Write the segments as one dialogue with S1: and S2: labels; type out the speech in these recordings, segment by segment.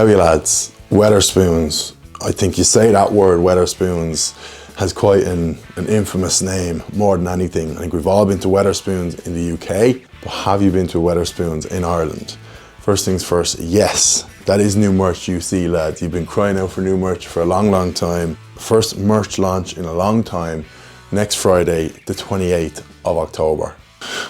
S1: How are you lads? Wetherspoons. I think you say that word, Wetherspoons, has quite an infamous name more than anything. I think we've all been to Wetherspoons in the UK, but have you been to Wetherspoons in Ireland? First things first, yes, that is new merch you see, lads. You've been crying out for new merch for a long time. First merch launch in a long time, next Friday, the 28th of October.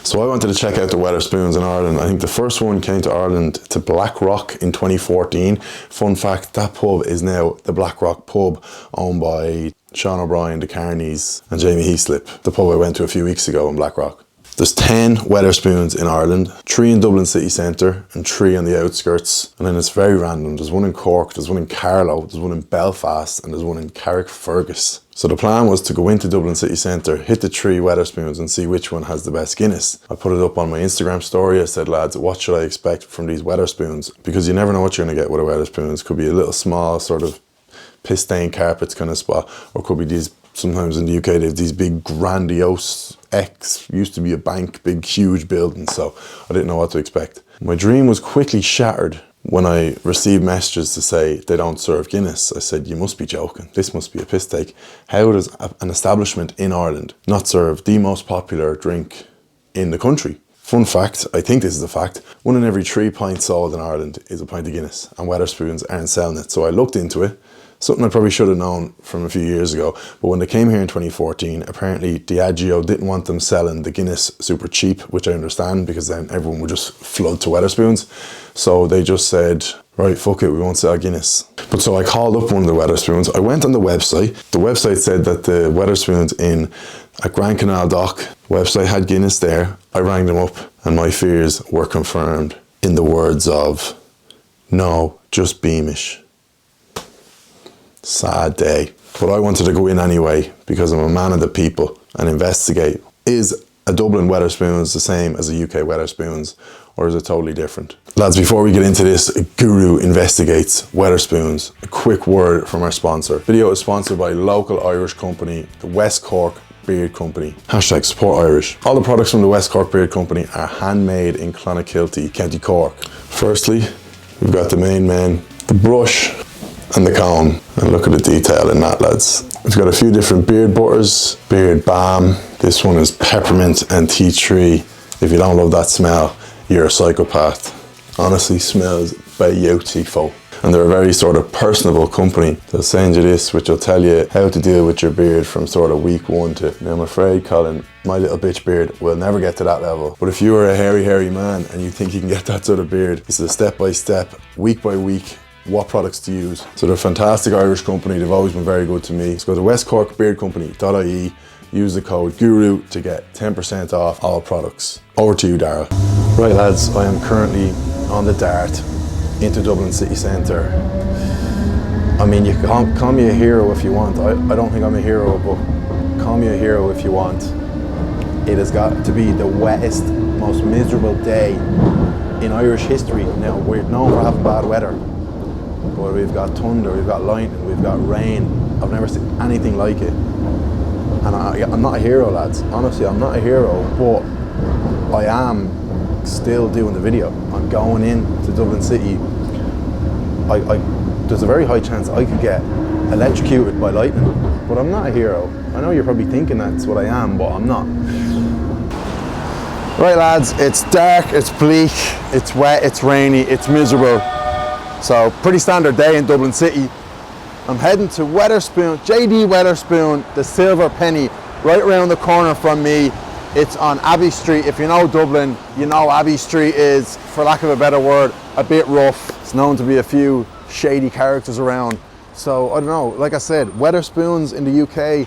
S1: So I wanted to check out the Wetherspoons in Ireland. I think the first one came to Ireland to Blackrock in 2014. Fun fact, that pub is now the Blackrock pub, owned by Sean O'Brien, the Carneys and Jamie Heaslip, the pub I went to a few weeks ago in Blackrock. There's 10 Wetherspoons in Ireland, 3 in Dublin city centre and 3 on the outskirts. And then it's very random. There's one in Cork, there's one in Carlow, there's one in Belfast and there's one in Carrickfergus. So the plan was to go into Dublin city centre, hit the 3 Wetherspoons and see which one has the best Guinness. I put it up on my Instagram story. I said, lads, what should I expect from these Wetherspoons? Because you never know what you're going to get with a Wetherspoons. Could be a little small sort of piss stained carpets kind of spot, or could be these, sometimes in the UK they have these big grandiose used to be a bank, big huge building, so I didn't know what to expect. My dream was quickly shattered when I received messages to say they don't serve Guinness. I said, you must be joking, this must be a piss take. How does an establishment in Ireland not serve the most popular drink in the country? Fun fact, I think this is a fact, 1 in every 3 pints sold in Ireland is a pint of Guinness, and Wetherspoons aren't selling it. So I looked into it. Something I probably should have known from a few years ago, but when they came here in 2014, apparently Diageo didn't want them selling the Guinness super cheap, which I understand because then everyone would just flood to Wetherspoons. So they just said, right, fuck it, we won't sell Guinness. But so I called up one of the Wetherspoons. I went on the website. The website said that the Wetherspoons at Grand Canal Dock website had Guinness there. I rang them up and my fears were confirmed in the words of, no, just Beamish. Sad day. But I wanted to go in anyway because I'm a man of the people and investigate. Is a Dublin Wetherspoons the same as a UK Wetherspoons, or is it totally different? Lads, before we get into this, Guru investigates Wetherspoons. A quick word from our sponsor. The video is sponsored by local Irish company, the West Cork Beard Company. # support Irish. All the products from the West Cork Beard Company are handmade in Clonakilty, County Cork. Firstly, we've got the main men, the brush and the comb, and look at the detail in that, lads. We've got a few different beard butters, beard balm. This one is peppermint and tea tree. If you don't love that smell, you're a psychopath. Honestly, smells beautiful. And they're a very sort of personable company. They'll send you this, which will tell you how to deal with your beard from sort of week 1 to, now I'm afraid, Colin, my little bitch beard will never get to that level. But if you are a hairy man and you think you can get that sort of beard, this is a step-by-step, week by week, what products to use. So they're a fantastic Irish company. They've always been very good to me. So go to westcorkbeardcompany.ie, use the code GURU to get 10% off all products. Over to you, Darrell. Right, lads, I am currently on the dart into Dublin city centre. I mean, you can call me a hero if you want. I don't think I'm a hero, but call me a hero if you want. It has got to be the wettest, most miserable day in Irish history. Now, we're known for having bad weather, but we've got thunder, we've got lightning, we've got rain. I've never seen anything like it. And I'm not a hero, lads. Honestly, I'm not a hero, but I am still doing the video. I'm going into Dublin City. There's a very high chance I could get electrocuted by lightning, but I'm not a hero. I know you're probably thinking that's what I am, but I'm not. Right, lads, it's dark, it's bleak, it's wet, it's rainy, it's miserable. So, pretty standard day in Dublin City. I'm heading to Wetherspoon, JD Wetherspoon, the Silver Penny, right around the corner from me. It's on Abbey Street. If you know Dublin, you know Abbey Street is, for lack of a better word, a bit rough. It's known to be a few shady characters around. So, I don't know, like I said, Wetherspoons in the UK,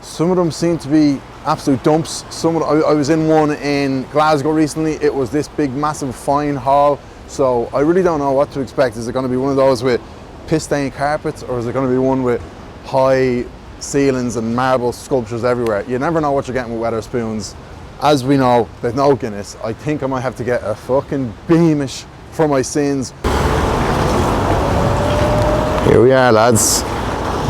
S1: some of them seem to be absolute dumps. I was in one in Glasgow recently. It was this big, massive, fine hall. So I really don't know what to expect. Is it going to be one of those with piss-stained carpets, or is it going to be one with high ceilings and marble sculptures everywhere? You never know what you're getting with Wetherspoons. As we know, there's no Guinness. I think I might have to get a fucking Beamish for my sins. Here we are, lads.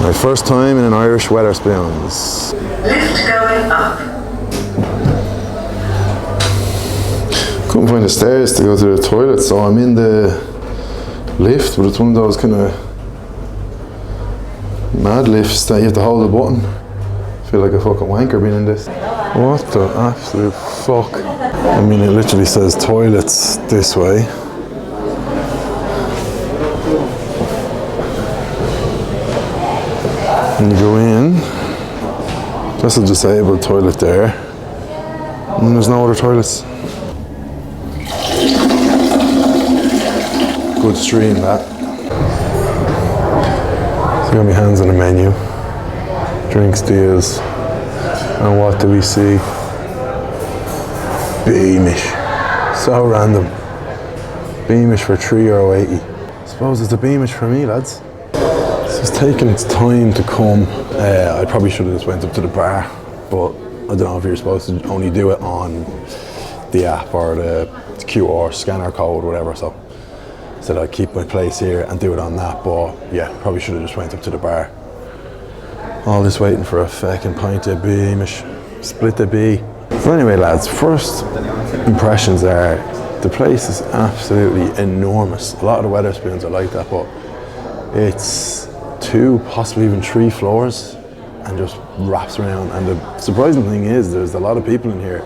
S1: My first time in an Irish Wetherspoons.
S2: Lift going up.
S1: Couldn't find the stairs to go to the toilet, so I'm in the lift, but it's one of those kind of mad lifts that you have to hold the button. I feel like a fucking wanker being in this. What the absolute fuck? I mean, it literally says toilets this way. And you go in, that's a disabled toilet there. And there's no other toilets. Good stream, that. So I got my hands on the menu. Drinks deals. And what do we see? Beamish. So random. Beamish for €3.80. I suppose it's a Beamish for me, lads. So it's taking its time to come. I probably should have just went up to the bar, but I don't know if you're supposed to only do it on the app or the QR scanner code, whatever. So I said I'd keep my place here and do it on that, but yeah, probably should have just went up to the bar. All this waiting for a fucking pint of Beamish. Split the B. But anyway, lads, first impressions are the place is absolutely enormous. A lot of the Wetherspoons are like that, but it's 2, possibly even 3 floors and just wraps around. And the surprising thing is there's a lot of people in here.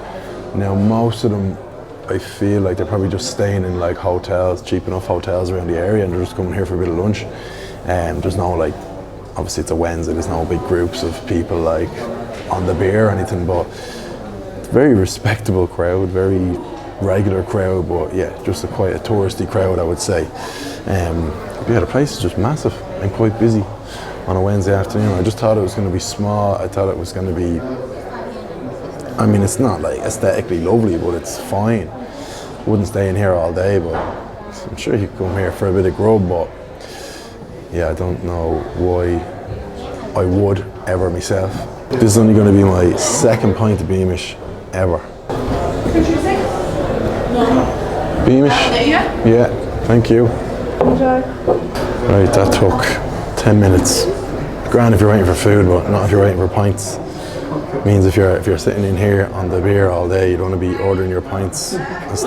S1: Now, most of them, I feel like they're probably just staying in like hotels, cheap enough hotels around the area, and they're just coming here for a bit of lunch. There's no like, obviously it's a Wednesday, there's no big groups of people like on the beer or anything, but it's a very respectable crowd, very regular crowd, but yeah, just quite a touristy crowd, I would say. Yeah, the place is just massive and quite busy on a Wednesday afternoon. I just thought it was going to be small. I thought it was going to be, I mean, it's not like aesthetically lovely, but it's fine. Wouldn't stay in here all day, but I'm sure you could come here for a bit of grub, but yeah, I don't know why I would ever myself. This is only going to be my second pint of Beamish ever. Beamish? Yeah, thank you. Enjoy. Right, that took 10 minutes. Grand if you're waiting for food, but not if you're waiting for pints. Means if you're sitting in here on the beer all day, you don't want to be ordering your pints as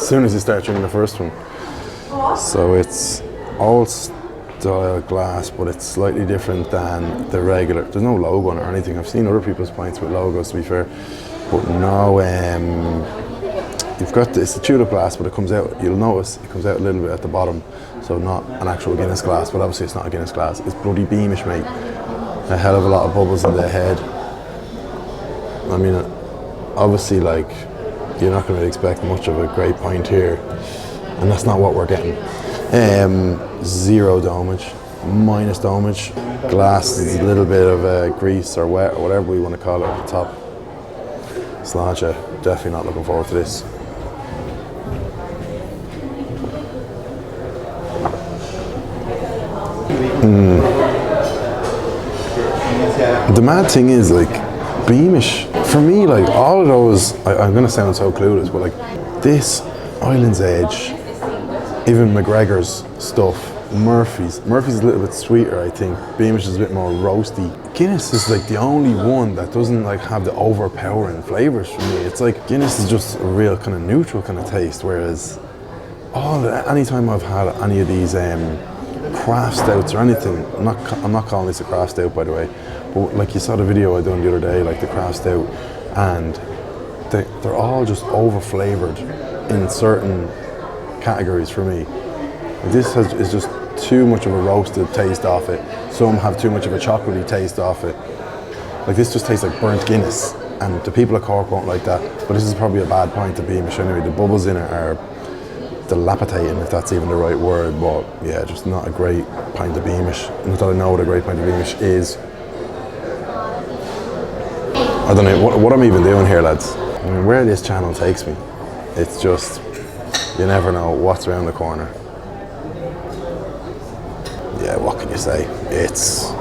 S1: soon as you start drinking the first one. So it's old style glass, but it's slightly different than the regular. There's no logo on it or anything. I've seen other people's pints with logos, to be fair, but no. You've got it's a tulip glass, but it comes out. You'll notice it comes out a little bit at the bottom, so not an actual Guinness glass. But obviously, it's not a Guinness glass. It's bloody Beamish, mate. A hell of a lot of bubbles in the head. I mean, obviously, like you're not going to expect much of a great pint here, and that's not what we're getting. 0 domage, minus domage. Glass is a little bit of grease or wet or whatever we want to call it at the top. Sláinte, definitely not looking forward to this. The mad thing is, like, Beamish, for me, like, all of those, I'm going to sound so clueless, but like, this, Island's Edge, even McGregor's stuff, Murphy's is a little bit sweeter, I think. Beamish is a bit more roasty. Guinness is like the only one that doesn't like have the overpowering flavors for me. It's like Guinness is just a real kind of neutral kind of taste, whereas anytime I've had any of these craft stouts or anything, I'm not calling this a craft stout, by the way, but like you saw the video I done the other day, like the craft stout, and they're all just over flavored in certain categories for me. This is just too much of a roasted taste off it. Some have too much of a chocolatey taste off it. Like this just tastes like burnt Guinness, and the people of Cork won't like that. But this is probably a bad pint to Beamish anyway. The bubbles in it are dilapidating, if that's even the right word. But yeah, just not a great pint of Beamish. Not that I know what a great pint of Beamish is. I don't know what I'm even doing here, lads. I mean, where this channel takes me, it's just, you never know what's around the corner. Yeah, what can you say? It's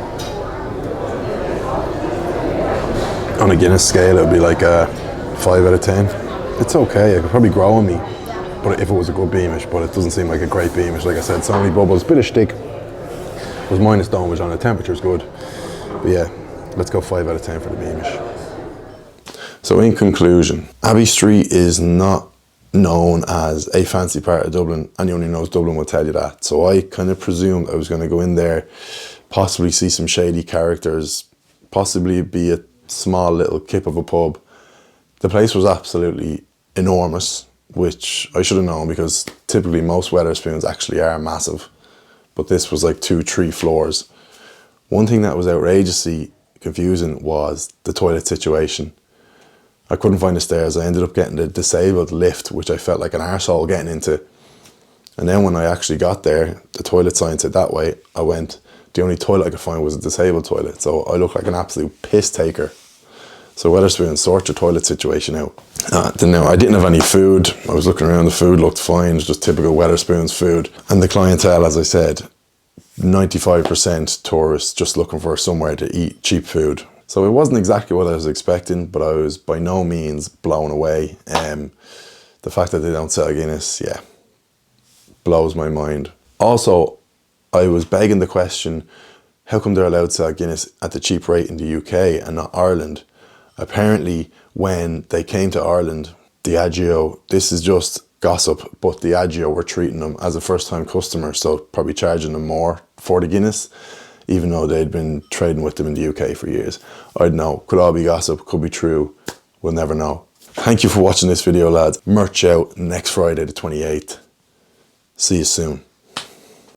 S1: on a Guinness scale, it would be like a 5 out of 10. It's okay, it could probably grow on me, but if it was a good Beamish, but it doesn't seem like a great Beamish. Like I said, so many bubbles, bit of stick. Was minus domage on it, temperature's good. But yeah, let's go 5 out of 10 for the Beamish. So in conclusion, Abbey Street is not known as a fancy part of Dublin. Anyone who knows Dublin will tell you that. So I kind of presumed I was going to go in there, possibly see some shady characters, possibly be a small little kip of a pub. The place was absolutely enormous, which I should have known because typically most Wetherspoons actually are massive. But this was like 2-3 floors. One thing that was outrageously confusing was the toilet situation. I couldn't find the stairs. I ended up getting the disabled lift, which I felt like an arsehole getting into. And then when I actually got there, the toilet sign said that way. I went, the only toilet I could find was a disabled toilet. So I looked like an absolute piss taker. So Wetherspoons, sort your toilet situation out. I didn't have any food. I was looking around, the food looked fine, just typical Wetherspoons food. And the clientele, as I said, 95% tourists just looking for somewhere to eat cheap food. So it wasn't exactly what I was expecting, but I was by no means blown away. The fact that they don't sell Guinness, yeah, blows my mind. Also, I was begging the question, how come they're allowed to sell Guinness at the cheap rate in the UK and not Ireland? Apparently, when they came to Ireland, Diageo, this is just gossip, but Diageo were treating them as a first-time customer, so probably charging them more for the Guinness, even though they'd been trading with them in the UK for years. I don't know, could all be gossip, could be true, we'll never know. Thank you for watching this video, lads. Merch out next Friday the 28th. See you soon.